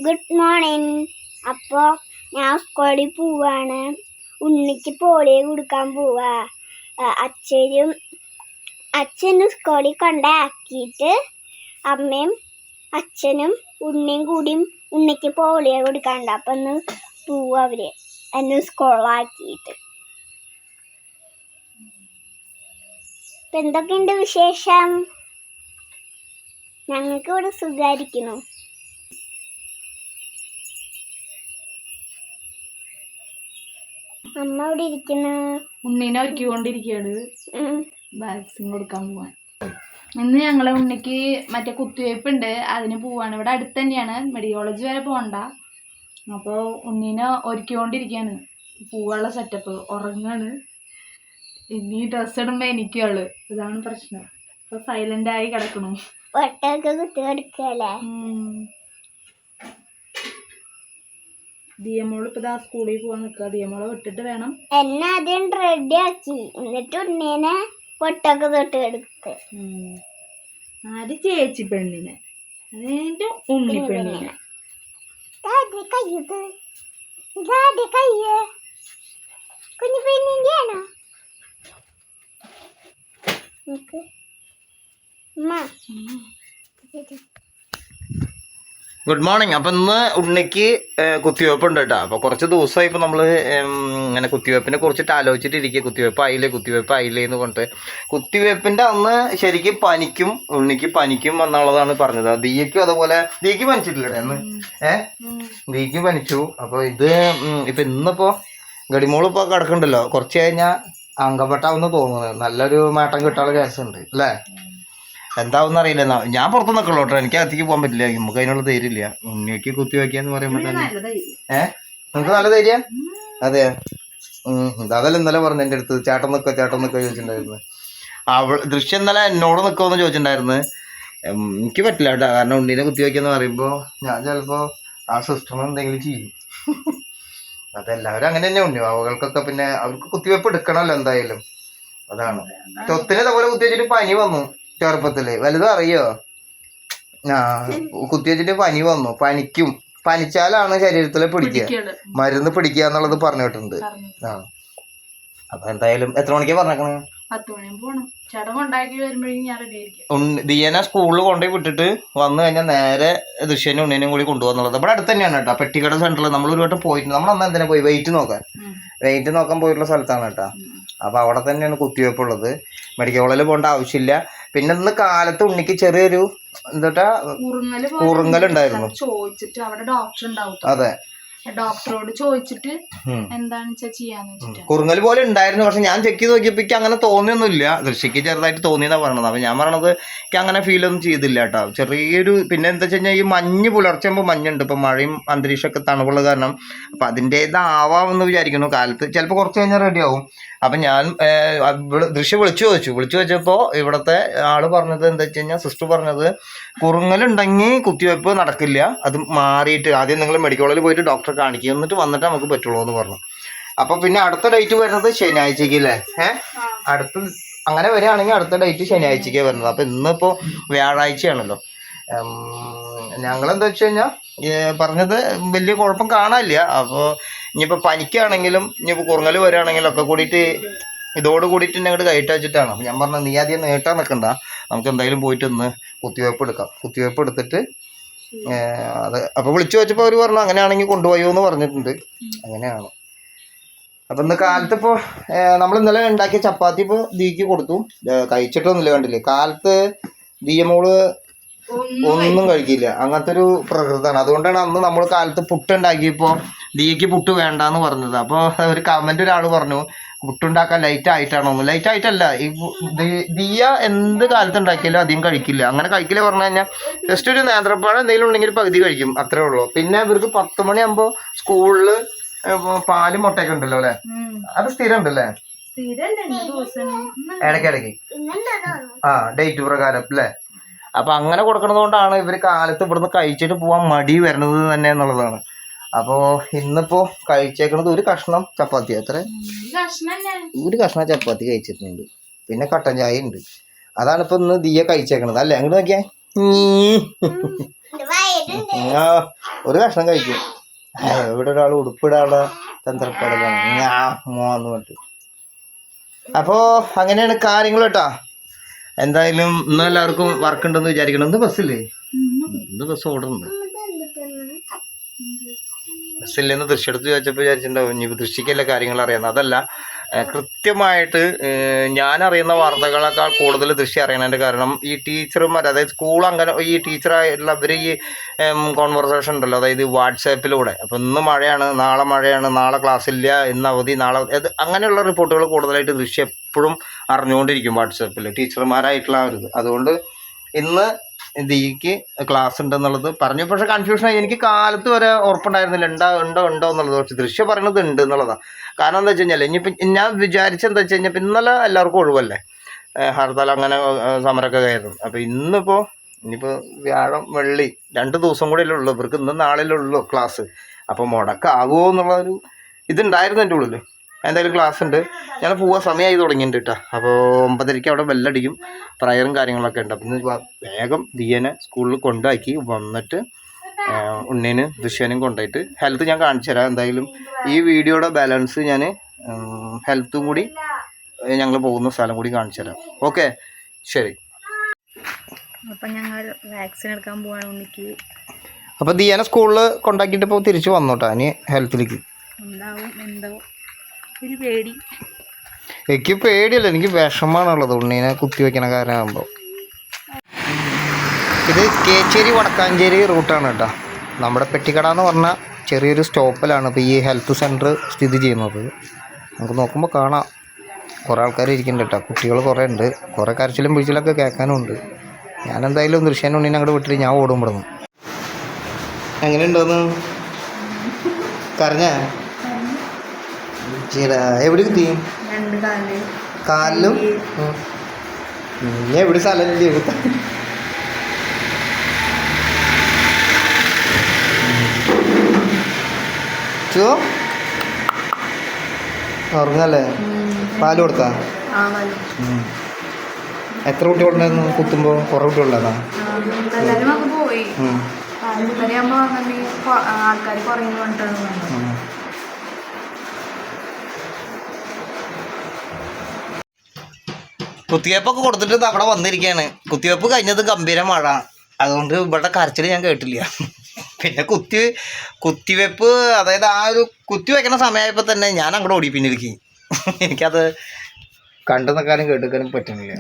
Good morning. അപ്പോൾ ഞാൻ സ്കൂളിൽ പോവാണ്. ഉണ്ണിക്ക് പോളിയോ കൊടുക്കാൻ പോവാ. അച്ഛനും സ്കൂളിൽ കൊണ്ടാക്കിയിട്ട് അമ്മയും അച്ഛനും ഉണ്ണിയും കൂടിയും ഉണ്ണിക്ക് പോളിയോ കൊടുക്കാണ്ട്. അപ്പം ഒന്ന് പോവാ അവര് എന്നെ സ്കൂളിലാക്കിയിട്ട്. ഇപ്പം എന്തൊക്കെയുണ്ട് വിശേഷം? ഞങ്ങൾക്ക് ഇവിടെ സുഖമായിരിക്കുന്നു. അമ്മ ഇവിടെ ഇരിക്കുന്നു. ഉണ്ണീനെ ഒരുക്കിക്കൊണ്ടിരിക്കുകയാണ് വാക്സിൻ കൊടുക്കാൻ പോവാൻ. ഇന്ന് ഞങ്ങളെ ഉണ്ണിക്ക് മറ്റേ കുത്തിവയ്പ്പ് ഉണ്ട്, അതിന് പോവാണ്. ഇവിടെ അടുത്ത് തന്നെയാണ്, മെഡിക്കൽ കോളേജ് വരെ പോകണ്ട. അപ്പോൾ ഉണ്ണീനെ ഒരുക്കിക്കൊണ്ടിരിക്കുകയാണ്, പോവാനുള്ള സെറ്റപ്പ്. ഉറങ്ങാണ്. ഇനി ഡ്രസ്സ് ഇടുമ്പോൾ എനിക്കുള്ളു, ഇതാണ് പ്രശ്നം. അപ്പോൾ സൈലന്റ് ആയി കിടക്കണം. ദിയമോള് ഇപ്പൊ സ്കൂളിൽ പോവാൻ നിൽക്കുക. ദിയമോളെ വിട്ടിട്ട് വേണം. എന്നെ ആദ്യം റെഡി ആക്കി, എന്നിട്ട് ഉണ്ണീനെ പൊട്ടൊക്കെ തൊട്ട് എടുത്ത്. ആര് ചേച്ചി പെണ്ണിനെ, അതിന്റെ ഉണ്ണി പെണ്ണിനെ. കുഞ്ഞു പെണ്ണിന്റെ ആണോ? Good morning. അപ്പം ഇന്ന് ഉണ്ണിക്ക് കുത്തിവയ്പ്പ് ഉണ്ട് കേട്ടോ. അപ്പോൾ കുറച്ച് ദിവസമായി ഇപ്പോൾ നമ്മൾ ഇങ്ങനെ കുത്തിവയ്പ്പിനെ കുറിച്ചിട്ട് ആലോചിച്ചിട്ടിരിക്കുക. കുത്തിവയ്പ്പ് ആയില്ലേ എന്ന് പറഞ്ഞിട്ട്. കുത്തിവയ്പ്പിൻ്റെ അന്ന് ശരിക്കും പനിക്കും, ഉണ്ണിക്ക് പനിക്കും എന്നുള്ളതാണ് പറഞ്ഞത്. ദിയക്കും അതുപോലെ. ദിയക്ക് പനിച്ചിട്ടില്ലേ അന്ന്? ദിയക്ക് പനിച്ചു. അപ്പോൾ ഇപ്പം ഇന്നിപ്പോൾ ഗഡിമോളിപ്പോൾ കിടക്കുന്നുണ്ടല്ലോ, കുറച്ച് കഴിഞ്ഞാൽ അംഗപ്പെട്ടാവുന്ന തോന്നുന്നത്. നല്ലൊരു മാറ്റം കിട്ടാനുള്ള ചാൻസ് ഉണ്ട് അല്ലേ? എന്താവുന്ന അറിയില്ല. ഞാൻ പുറത്ത് നിൽക്കുള്ളൂ കേട്ടോ, എനിക്ക് അകത്തേക്ക് പോകാൻ പറ്റില്ല, നമുക്ക് അതിനുള്ള ധൈര്യമില്ല. ഉണ്ണിക്ക് കുത്തിവയ്ക്കാന്ന് പറയുമ്പോൾ തന്നെ നമുക്ക് നല്ല ധൈര്യ. അതെ, അതല്ല ഇന്നലെ പറഞ്ഞു എൻ്റെ അടുത്ത്, ചേട്ടൻ നിൽക്കോ ചോദിച്ചിട്ടുണ്ടായിരുന്നു. ദൃശ്യം ഇന്നലെ എന്നോട് നിൽക്കുമെന്ന് ചോദിച്ചിട്ടുണ്ടായിരുന്നു. എനിക്ക് പറ്റില്ല കേട്ടോ, കാരണം ഉണ്ണീനെ കുത്തിവയ്ക്കാന്ന് പറയുമ്പോൾ ഞാൻ ചിലപ്പോൾ ആ സിസ്റ്ററിന് എന്തെങ്കിലും ചെയ്യും. അതെല്ലാവരും അങ്ങനെ തന്നെ. ഉണ്ണി അവകൾക്കൊക്കെ പിന്നെ അവർക്ക് കുത്തിവയ്പ്പ് എടുക്കണമല്ലോ എന്തായാലും. അതാണ്. തൊത്തിന് അതുപോലെ കുത്തിവെച്ചിട്ട് പനി വന്നു ചെറുപ്പത്തില്. വലുതും അറിയോ? കുത്തിവെച്ചിട്ട് പനി വന്നു. പനിച്ചാലാണ് ശരീരത്തില് പിടിക്കുക, മരുന്ന് പിടിക്കുക എന്നുള്ളത് പറഞ്ഞു കേട്ടിട്ടുണ്ട്. അപ്പൊ എന്തായാലും എത്ര മണിക്കാ പറഞ്ഞേക്കണേ? 10 മണി പോണം. ദിയനെ സ്കൂളിൽ കൊണ്ടുപോയി വിട്ടിട്ട് വന്നു കഴിഞ്ഞാൽ നേരെ ദൃശ്യനും ഉണ്ണിനും കൂടി കൊണ്ടുപോകുന്നുള്ളത്. ഇവിടെ അടുത്ത് തന്നെയാണ് കേട്ടോ, പെട്ടിക്കട സെന്ററിൽ. നമ്മൾ ഒരു വട്ടം പോയിട്ടുണ്ട്. നമ്മൾ അന്ന് എന്തിനാ പോയി വെയിറ്റ് നോക്കാൻ പോയിട്ടുള്ള സ്ഥലത്താണ് കേട്ടോ. അപ്പൊ അവിടെ തന്നെയാണ് കുത്തിവയ്പ്പ് ഉള്ളത്. മെഡിക്കൽ കോളേജിൽ പോകേണ്ട ആവശ്യമില്ല. പിന്നെ ഇന്ന് കാലത്ത് ഉണ്ണിക്ക് ചെറിയൊരു കുറുങ്ങലുണ്ടായിരുന്നു. ചോദിച്ചിട്ട് അവിടെ ഡോക്ടർ ഉണ്ടാവും. അതെ, ഡോക്ടറോട് ചോദിച്ചിട്ട് എന്താണെന്ന് വെച്ചാൽ ചെയ്യാന്ന് വെച്ചിട്ട് കുറുങ്ങൽ പോലെ ഉണ്ടായിരുന്നു. പക്ഷെ ഞാൻ ചെക്ക് ചെയ്ത് നോക്കിയപ്പോ എനിക്ക് അങ്ങനെ തോന്നിയൊന്നുമില്ല. ദൃശ്യക്ക് ചെറുതായിട്ട് തോന്നിയെന്നാ പറയണത്. അപ്പൊ ഞാൻ പറയണത് എനിക്ക് അങ്ങനെ ഫീൽ ഒന്നും ചെയ്തില്ല കേട്ടോ. ചെറിയൊരു, പിന്നെ എന്താ വെച്ച് കഴിഞ്ഞാൽ ഈ മഞ്ഞ് പുലർച്ചെമ്പോൾ മഞ്ഞുണ്ട്. ഇപ്പൊ മഴയും അന്തരീക്ഷമൊക്കെ തണുപ്പുള്ള കാരണം അപ്പൊ അതിൻ്റെതാവാമെന്ന് വിചാരിക്കുന്നു. കാലത്ത് ചിലപ്പോൾ കുറച്ച് കഴിഞ്ഞാൽ റെഡി ആവും. അപ്പൊ ഞാൻ ദൃശ്യം വിളിച്ചു ചോദിച്ചപ്പോൾ ഇവിടുത്തെ ആള് പറഞ്ഞത് എന്താ വെച്ച് കഴിഞ്ഞാൽ, സിസ്റ്റർ പറഞ്ഞത് കുറുങ്ങലുണ്ടെങ്കിൽ കുത്തിവയ്പ്പ് നടക്കില്ല, അത് മാറിയിട്ട് ആദ്യം നിങ്ങൾ മെഡിക്കൽ കോളേജിൽ പോയിട്ട് ഡോക്ടറെ കാണിക്കുക, എന്നിട്ട് വന്നിട്ട് നമുക്ക് പറ്റുള്ളൂ എന്ന് പറഞ്ഞു. അപ്പൊ പിന്നെ അടുത്ത ഡേറ്റ് വരുന്നത് ശനിയാഴ്ചക്ക് അല്ലേ? അങ്ങനെ വരികയാണെങ്കിൽ അടുത്ത ഡേറ്റ് ശനിയാഴ്ചക്ക് വരുന്നത്. അപ്പൊ ഇന്നിപ്പോ വ്യാഴാഴ്ചയാണല്ലോ. ഞങ്ങളെന്താ വെച്ച് കഴിഞ്ഞാൽ പറഞ്ഞത് വലിയ കുഴപ്പം കാണാനില്ല. അപ്പോൾ ഇനിയിപ്പോൾ പനിക്കാണെങ്കിലും ഇനിയിപ്പോൾ കുറുങ്ങൽ വരികയാണെങ്കിലും ഒക്കെ കൂടിയിട്ട് ഇതോട് കൂടിയിട്ട് ഞങ്ങൾ കയറ്റി വെച്ചിട്ടാണ്. അപ്പം ഞാൻ പറഞ്ഞത് നീ ആദ്യം നീട്ടാൻ നിൽക്കണ്ട, നമുക്ക് എന്തായാലും പോയിട്ട് ഇന്ന് കുത്തിവയ്പ്പ് എടുക്കാം. കുത്തിവയ്പ്പ് എടുത്തിട്ട് അത് അപ്പോൾ വിളിച്ചു വെച്ചപ്പോൾ അവർ പറഞ്ഞു അങ്ങനെയാണെങ്കിൽ കൊണ്ടുപോയോ എന്ന് പറഞ്ഞിട്ടുണ്ട്. അങ്ങനെയാണ്. അപ്പം ഇന്ന് കാലത്ത് ഇപ്പോൾ നമ്മൾ ഇന്നലെ ഉണ്ടാക്കിയ ചപ്പാത്തി ഇപ്പോൾ ദിയക്ക് കൊടുത്തു. കഴിച്ചിട്ടൊന്നുമില്ല, കണ്ടില്ലേ? കാലത്ത് ദിയമോള് ഒന്നും കഴിക്കില്ല, അങ്ങനത്തെ ഒരു പ്രകൃതമാണ്. അതുകൊണ്ടാണ് അന്ന് നമ്മൾ കാലത്ത് പുട്ടുണ്ടാക്കിയപ്പോൾ ദിയക്ക് പുട്ട് വേണ്ടാന്ന് പറഞ്ഞത്. അപ്പോൾ ഒരു കമന്റ് ഒരാൾ പറഞ്ഞു പുട്ടുണ്ടാക്കാൻ ലൈറ്റ് ആയിട്ടാണോ? ലൈറ്റ് ആയിട്ടല്ല, ഈ ദിയ എന്ത് കാലത്ത് ഉണ്ടാക്കിയാലും അധികം കഴിക്കില്ല. അങ്ങനെ കഴിക്കില്ല പറഞ്ഞു കഴിഞ്ഞാൽ ജസ്റ്റ് ഒരു നേന്ത്രപ്പഴം എന്തെങ്കിലും ഉണ്ടെങ്കിൽ പകുതി കഴിക്കും, അത്രേ ഉള്ളൂ. പിന്നെ ഇവർക്ക് 10 മണിയാകുമ്പോൾ സ്കൂളിൽ പാലും മുട്ടയൊക്കെ ഉണ്ടല്ലോ അല്ലേ? അത് സ്ഥിരം ഉണ്ടല്ലേ? ഇടയ്ക്കിടയ്ക്ക് ഡേറ്റ് പ്രകാരം അല്ലേ? അപ്പൊ അങ്ങനെ കൊടുക്കുന്നത് കൊണ്ടാണ് ഇവര് കാലത്ത് ഇവിടുന്ന് കഴിച്ചിട്ട് പോവാൻ മടി വരുന്നത് തന്നെ എന്നുള്ളതാണ്. അപ്പോ ഇന്നിപ്പോ കഴിച്ചേക്കണത് ഒരു കഷ്ണം ചപ്പാത്തി. ഒരു കഷ്ണം ചപ്പാത്തി കഴിച്ചിട്ടുണ്ട്. പിന്നെ കട്ടൻ ചായ ഉണ്ട്. അതാണ് ഇപ്പൊ ഇന്ന് ദിയ കഴിച്ചേക്കണത് അല്ലേ? അങ്ങോട്ട് നോക്കിയാ ആ, ഒരു കഷ്ണം കഴിക്കും. ഇവിടെ ഒരാൾ ഉടുപ്പിടാനുള്ള തന്ത്രപ്പാടെന്ന് പറഞ്ഞിട്ട്. അപ്പോ അങ്ങനെയാണ് കാര്യങ്ങൾ കേട്ടാ. എന്തായാലും ഇന്നും എല്ലാവർക്കും വർക്ക് ഉണ്ടെന്ന് വിചാരിക്കണം. ഇന്ന് ബസ്സില്ലേ? ഇന്ന് ബസ് ഓടുന്നുണ്ട്. ബസ്സില്ലെന്ന് ദൃശ്യം എടുത്ത് ചോദിച്ചപ്പോൾ വിചാരിച്ചിട്ടുണ്ടാവും ഇനി ദൃശ്യക്കല്ല കാര്യങ്ങൾ അറിയാവുന്നത്. അതല്ല, കൃത്യമായിട്ട് ഞാൻ അറിയുന്ന വാർത്തകളെക്കാൾ കൂടുതൽ ദൃശ്യം അറിയണതിൻ്റെ കാരണം ഈ ടീച്ചർമാർ, അതായത് സ്കൂൾ അങ്ങനെ ഈ ടീച്ചറായിട്ടുള്ള അവർ ഈ കോൺവെർസേഷൻ ഉണ്ടല്ലോ, അതായത് വാട്സാപ്പിലൂടെ. അപ്പോൾ ഇന്ന് മഴയാണ്, നാളെ മഴയാണ്, നാളെ ക്ലാസ് ഇല്ല, ഇന്ന് അവധി, നാളെ അങ്ങനെയുള്ള റിപ്പോർട്ടുകൾ കൂടുതലായിട്ട് ദൃശ്യം എപ്പോഴും അറിഞ്ഞുകൊണ്ടിരിക്കും വാട്സാപ്പിൽ ടീച്ചർമാരായിട്ടുള്ള ഒരു ഇത്. അതുകൊണ്ട് ഇന്ന് ദീക്ക് ക്ലാസ് ഉണ്ടെന്നുള്ളത് പറഞ്ഞു. പക്ഷേ കൺഫ്യൂഷനായി. എനിക്ക് കാലത്ത് വരെ ഉറപ്പുണ്ടായിരുന്നില്ല ഉണ്ടോ എന്നുള്ളത്. പക്ഷേ ദൃശ്യം പറയണത് ഉണ്ട് എന്നുള്ളതാണ്. കാരണം എന്താ വെച്ച് കഴിഞ്ഞാൽ ഇനിയിപ്പോൾ ഞാൻ വിചാരിച്ചെന്താ വെച്ച് കഴിഞ്ഞാൽ ഇന്നലെ എല്ലാവർക്കും ഒഴിവല്ലേ, ഹർത്താൽ അങ്ങനെ സമരമൊക്കെ ആയിരുന്നു. അപ്പോൾ ഇനിയിപ്പോൾ വ്യാഴം വെള്ളി 2 ദിവസം കൂടെ ഉള്ളൂ ഇവർക്ക്, ഇന്ന് നാളെയുള്ളൂ ക്ലാസ്. അപ്പോൾ മുടക്കാകുമോ എന്നുള്ളൊരു ഇതുണ്ടായിരുന്നു എൻ്റെ ഉള്ളിൽ. എന്തായാലും ക്ലാസ് ഉണ്ട്, ഞാൻ പോവാൻ സമയമായി തുടങ്ങിയിട്ടുണ്ട് കേട്ടോ. അപ്പോൾ 9:30 അവിടെ ബെല്ലടിക്കും, പ്രയറും കാര്യങ്ങളൊക്കെ ഉണ്ട്. അപ്പം വേഗം ദിയനെ സ്കൂളിൽ കൊണ്ടാക്കി വന്നിട്ട് ഉണ്ണീന് ദൃശ്യനും കൊണ്ടുപോയിട്ട് ഹെൽത്ത് ഞാൻ കാണിച്ചു തരാം. എന്തായാലും ഈ വീഡിയോയുടെ ബാലൻസ് ഞാൻ ഹെൽത്തും കൂടി ഞങ്ങൾ പോകുന്ന സ്ഥലം കൂടി കാണിച്ചു തരാം. ഓക്കെ, ശരി. അപ്പം ഞങ്ങൾ വാക്സിൻ എടുക്കാൻ പോവാണ് ഉണ്ണിക്ക്. അപ്പോൾ ദിയനെ സ്കൂളിൽ കൊണ്ടാക്കിയിട്ട് ഇപ്പോൾ തിരിച്ച് വന്നോട്ടാ ഇനി ഹെൽത്തിലേക്ക്. എന്തോ ഒരു പേടി. എനിക്ക് പേടിയല്ല, എനിക്ക് വിഷമാണുള്ളത് ഉണ്ണീനെ കുത്തിവെക്കണ കാരണമാകുമ്പോൾ. ഇത് കേച്ചേരി വടക്കാഞ്ചേരി റൂട്ടാണ് കേട്ടോ. നമ്മുടെ പെട്ടിക്കട എന്ന് പറഞ്ഞാൽ ചെറിയൊരു സ്റ്റോപ്പിലാണ് ഇപ്പോൾ ഈ ഹെൽത്ത് സെൻറ്റർ സ്ഥിതി ചെയ്യുന്നത്. നമുക്ക് നോക്കുമ്പോൾ കാണാം കുറേ ആൾക്കാർ ഇരിക്കുന്നുണ്ട് കേട്ടോ. കുട്ടികൾ കുറേ ഉണ്ട്, കുറേ കരച്ചിലും പിടിച്ചിലൊക്കെ കേൾക്കാനും ഉണ്ട്. ഞാനെന്തായാലും ദൃശ്യം ഉണ്ണീനെ അങ്ങോട്ട് വിട്ടിട്ട് ഞാൻ ഓടുമ്പോഴൊന്നും. എങ്ങനെയുണ്ടോന്ന് കരഞ്ഞ എവിടെ കുത്തി? കാലിലും. എവിടെ സ്ഥലമില്ല എടുത്ത. ഉറങ്ങല്ലേ? പാല് കൊടുത്താ? എത്ര കുട്ടികളുണ്ടായിരുന്നു കുത്തുമ്പോൾ? കുറേ കുട്ടികളുണ്ടായിരുന്നാ? ആൾക്കാർ കുറയുന്നു. കുത്തിവെപ്പൊക്കെ കൊടുത്തിട്ട് അവിടെ വന്നിരിക്കുകയാണ്. കുത്തിവെപ്പ് കഴിഞ്ഞത് ഗംഭീര മഴ, അതുകൊണ്ട് ഇവിടെ കരച്ചിൽ ഞാൻ കേട്ടില്ല. പിന്നെ കുത്തിവെപ്പ്, അതായത് ആ ഒരു കുത്തിവെക്കണ സമയമായപ്പോൾ തന്നെ ഞാൻ അങ്ങോട്ട് ഓടി പിന്നിരിക്കും. എനിക്കത് കണ്ടു നിൽക്കാനും കേട്ടിരിക്കാനും പറ്റുന്നില്ല.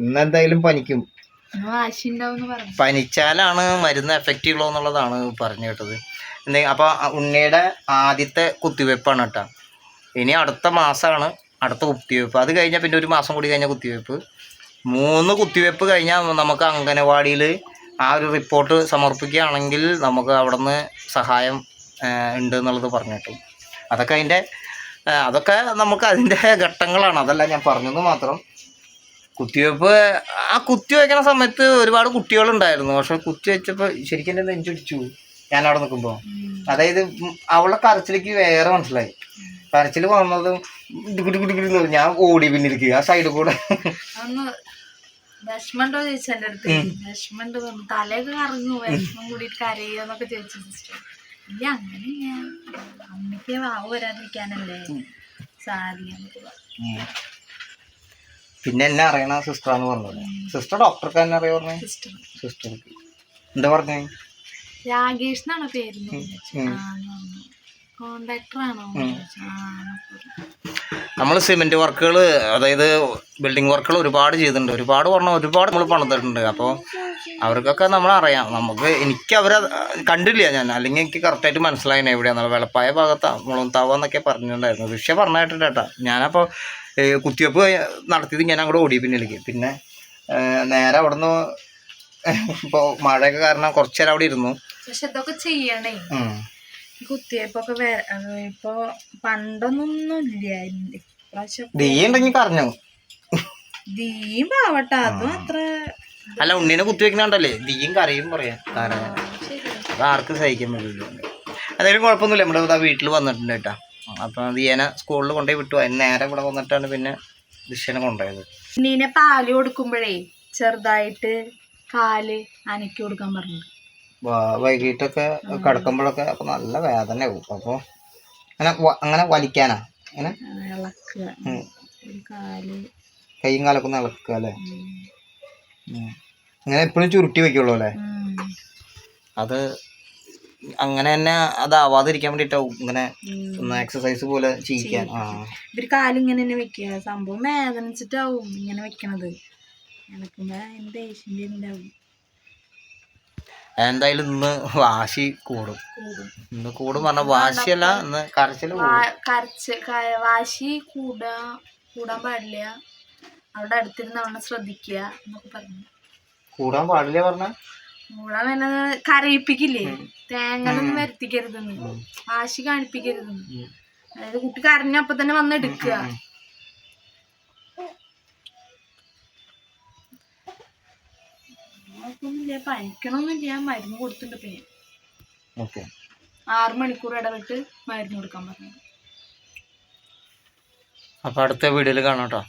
ഇന്നെന്തായാലും പനിക്കും. പനിച്ചാലാണ് മരുന്ന് എഫക്റ്റീവ് ഉള്ളൂ എന്നുള്ളതാണ് പറഞ്ഞു കേട്ടത്. അപ്പോൾ ഉണ്ണിയുടെ ആദ്യത്തെ കുത്തിവെപ്പാണ് കേട്ടോ. ഇനി അടുത്ത മാസമാണ് അടുത്ത കുത്തിവെപ്പ്. അത് കഴിഞ്ഞാൽ പിന്നെ 1 മാസം കൂടി കഴിഞ്ഞാൽ കുത്തിവെപ്പ്. 3 കുത്തിവെപ്പ് കഴിഞ്ഞാൽ നമുക്ക് അംഗനവാടിയിൽ ആ ഒരു റിപ്പോർട്ട് സമർപ്പിക്കുകയാണെങ്കിൽ നമുക്ക് അവിടെ നിന്ന് സഹായം ഉണ്ട് എന്നുള്ളത് പറഞ്ഞു കേട്ടു. അതൊക്കെ നമുക്ക് അതിൻ്റെ ഘട്ടങ്ങളാണ്. അതല്ല ഞാൻ പറഞ്ഞത് മാത്രം. കുത്തിവെപ്പ് കുത്തിവെക്കണ സമയത്ത് ഒരുപാട് കുട്ടികളുണ്ടായിരുന്നു. പക്ഷെ കുത്തിവെച്ചപ്പോൾ ശരിക്കും എൻ്റെ നെഞ്ചിടിച്ചു ഞാൻ അവിടെ നിൽക്കുമ്പോൾ. അതായത് അവളെ കരച്ചിലേക്ക് വേറെ മനസ്സിലായി. കരച്ചിൽ വന്നതും ഞാൻ ഓടി പിന്നിരിക്കുക ആ സൈഡിൽ കൂടെ. വിഷമണ്ടോ ചോദിച്ചു എൻ്റെ അടുത്ത്. വിഷമണ്ട് പറഞ്ഞു, തലയൊക്കെ കറങ്ങു, വിഷമം കൂടിയിട്ട് കരയോന്നൊക്കെ ചോദിച്ചു സിസ്റ്റർ. ഇല്ല അങ്ങനെയില്ല, അമ്മയ്ക്ക് വാവ് വരാതിരിക്കാനല്ലേ സാധിക്കാൻ. പിന്നെ എന്നെ അറിയണ സിസ്റ്ററാന്ന് പറഞ്ഞത്. സിസ്റ്റർ ഡോക്ടർക്ക് തന്നെ അറിയാൻ പറഞ്ഞു. സിസ്റ്റർക്ക് എന്താ പറഞ്ഞേ? രാകേഷ് എന്നാണോ പേര്? കോൺട്രാക്ടറാണോ? നമ്മൾ സിമെൻറ്റ് വർക്കുകൾ, അതായത് ബിൽഡിംഗ് വർക്കുകൾ ഒരുപാട് ചെയ്തിട്ടുണ്ട്. ഒരുപാട് നമ്മൾ പണിതിട്ടുണ്ട്. അപ്പോൾ അവർക്കൊക്കെ നമ്മളറിയാം. എനിക്ക് അവരെ കണ്ടില്ല ഞാൻ, അല്ലെങ്കിൽ എനിക്ക് കറക്റ്റായിട്ട് മനസ്സിലായിന് എവിടെയാണെന്നുള്ള. വെളപ്പായ ഭാഗത്ത് മുളന്താവ എന്നൊക്കെ പറഞ്ഞിട്ടുണ്ടായിരുന്നു. വിഷയം പറഞ്ഞിട്ടുണ്ട് കേട്ടോ. ഞാനപ്പോൾ കുത്തിവെപ്പ് നടത്തിയത് ഞാൻ അങ്ങോട്ട് ഓടി പിന്നിലേക്ക്. പിന്നെ നേരെ അവിടെ നിന്ന് ഇപ്പോൾ മഴയൊക്കെ കാരണം കുറച്ച് നേരം അവിടെ ഇരുന്നു. പക്ഷെ ഇതൊക്കെ ചെയ്യണേ, കുത്തിവെപ്പൊക്കെ ഇപ്പൊ പണ്ടൊന്നും ഇല്ല. ഉണ്ടെങ്കിൽ കറഞ്ഞു ദീയും ആവട്ടെ, അതും അത്ര അല്ല. ഉണ്ണീനെ കുത്തിവെക്കുന്നുണ്ടല്ലേ ദീയും കരയും പറയാം. അത് ആർക്കും സഹിക്കാൻ പറ്റില്ല. അതായാലും കുഴപ്പമൊന്നുമില്ല. നമ്മുടെ വീട്ടിൽ വന്നിട്ടുണ്ട് കേട്ടോ. അപ്പം ദിയേനെ സ്കൂളിൽ കൊണ്ടുപോയി വിട്ടു. അതിന് നേരെ ഇവിടെ വന്നിട്ടാണ് പിന്നെ ദിശനെ കൊണ്ടുപോയത്. ഉണ്ണീനെ പാല് കൊടുക്കുമ്പോഴേ ചെറുതായിട്ട് കാല് അനക്കി കൊടുക്കാൻ പറഞ്ഞു. വൈകിട്ടൊക്കെ കിടക്കുമ്പോഴൊക്കെ അപ്പൊ നല്ല വേദനയാവും. അപ്പൊ അങ്ങനെ വലിക്കാനാ അങ്ങനെ ഇളക്കുക, കാല് കൈയും കാലൊക്കെ ഒന്ന് ഇളക്കുക അല്ലേ. അങ്ങനെ എപ്പോഴും ചുരുട്ടി വെക്കുള്ളൂ അല്ലേ. അത് അങ്ങനെ തന്നെ അതാവാതിരിക്കാൻ വേണ്ടിട്ടാവും ഇങ്ങനെ ഒന്ന് എക്സസൈസ് പോലെ ചെയ്യിക്കാൻ. ഇവര് കാലിങ്ങനെ തന്നെ വെക്കുക. സംഭവം വേദനിച്ചിട്ടാവും ഇങ്ങനെ വെക്കണത്. എനക്കുമ്പോ അതിന് ദേഷ്യം ഉണ്ടാവും. എന്തായാലും ഇന്ന് വാശി കൂടും. ഇന്ന് കൂടും പറഞ്ഞ വാശിയല്ല, ഇന്ന് കരച്ചില് വാശി കൂടാൻ പാടില്ല. അവിടെ അടുത്തിരുന്ന് അവനെ ശ്രദ്ധിക്കുക എന്നൊക്കെ പറഞ്ഞു. കൂടാൻ പാടില്ല പറഞ്ഞ കൂടാൻ വേണ്ടത് കരയിപ്പിക്കില്ലേ, തേങ്ങനൊന്നും വരുത്തിക്കരുതെന്ന്, വാശി കാണിപ്പിക്കരുതെന്ന്. അതായത് കുട്ടി കരഞ്ഞപ്പോ തന്നെ വന്ന് എടുക്കുക. പനിക്കണമൊന്നുമില്ല, മരുന്ന് കൊടുത്തിട്ടുണ്ട്. പിന്നെ 6 മണിക്കൂർ ഇടവിട്ട് മരുന്ന് കൊടുക്കാൻ പറഞ്ഞു. അപ്പൊ അടുത്ത വീഡിയോയിൽ കാണാം കേട്ടോ.